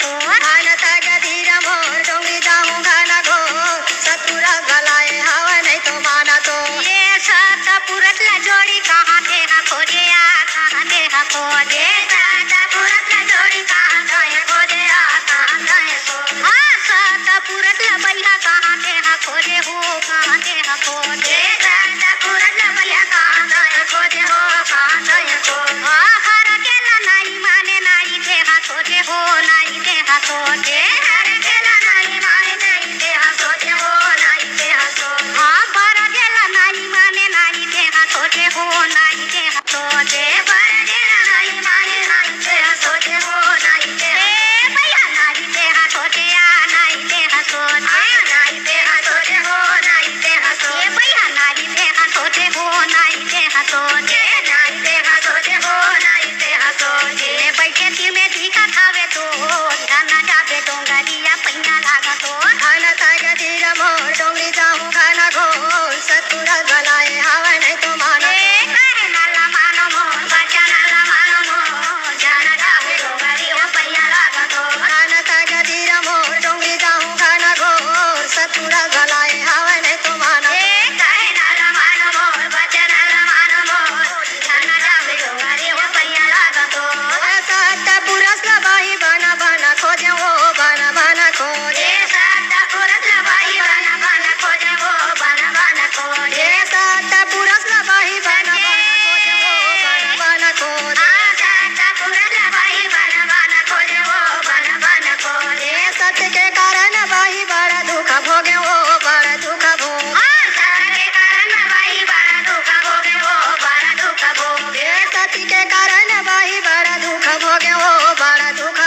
घोर खानता गधीर मोर डोंगरी जाऊं गाना घोर सतपुरा गलाए हवा नहीं तो माना तो ये सतपुरतला जोड़ी कहाँ थे हा खोजे आ कहाँ थे हा खोजे सतपुरतला जोड़ी कहाँ गए खोजे आ कहाँ गए खोजे हाँ सतपुरतला बैया कहाँ थे हा खोजे हो कहाँ थे हा खोजे सतपुरतला भैया कहाँ गए खोजे हो कहाँ गए खोजे हाँ हर केला नहीं माने नहीं थे हा खोजे हो नहीं थे हा खोजे हर केला नहीं माने नहीं थे हाँ सोचे हो नहीं थे हाँ सोचे हाँ बर गेला नहीं माने नहीं थे हा खोजे हो नहीं थे हा खोजे पर गेला नहीं माने नहीं थे हाँ सोचे हो नहीं थे ए भैया नहीं थे हा खोजे आ नहीं थे हा खोजे नहीं थे हाँ सोचे हो नहीं थे हाँ ए सोचे भैया नहीं थे हा खोजे हो नहीं थे हा खोजे नहीं थे हाँ सोचे हो नहीं थे हाँ सोचे ए बैठे ती में ढीका खावे तो ध्यान ना जावे डोंगरिया पैना लागा तो खानता गधीर मोर डोंगरी जाऊं गाना घोर सतपुरा गलाए हवा नहीं तो माना ए काहे नाला मानो मोर बचन नाला मानो मोर जाना जावे डोंगरी हो पैया लागा तो खानता गधीर मोर डोंगरी जाऊं गाना घोर सतपुरा गलाए हवा नहीं तो माना ए काहे नाला मानो मोर बचन नाला मानो मोर जाना जावे डोंगरी हो पैया लागा तो सतपुरसला बाई बना बना खोजे वो बना बना खोजे सतपुरसला बाई बना बना खोजे वो बना बना खोजे सतपुरसला बाई बना बना खोजे वो बना बना खोजे सतपुरसला बाई बना बना खोजे वो बना बना खोजे सत्य के कारण बाई बड़ा दुख भोगे वो बड़ा दुख भोगे सत्य के कारण बाई बड़ा दुख भोगे वो बड़ा दुख भोगे सत्य के कारण बाई बड़ा दुख भोगे वो बड़ा दुख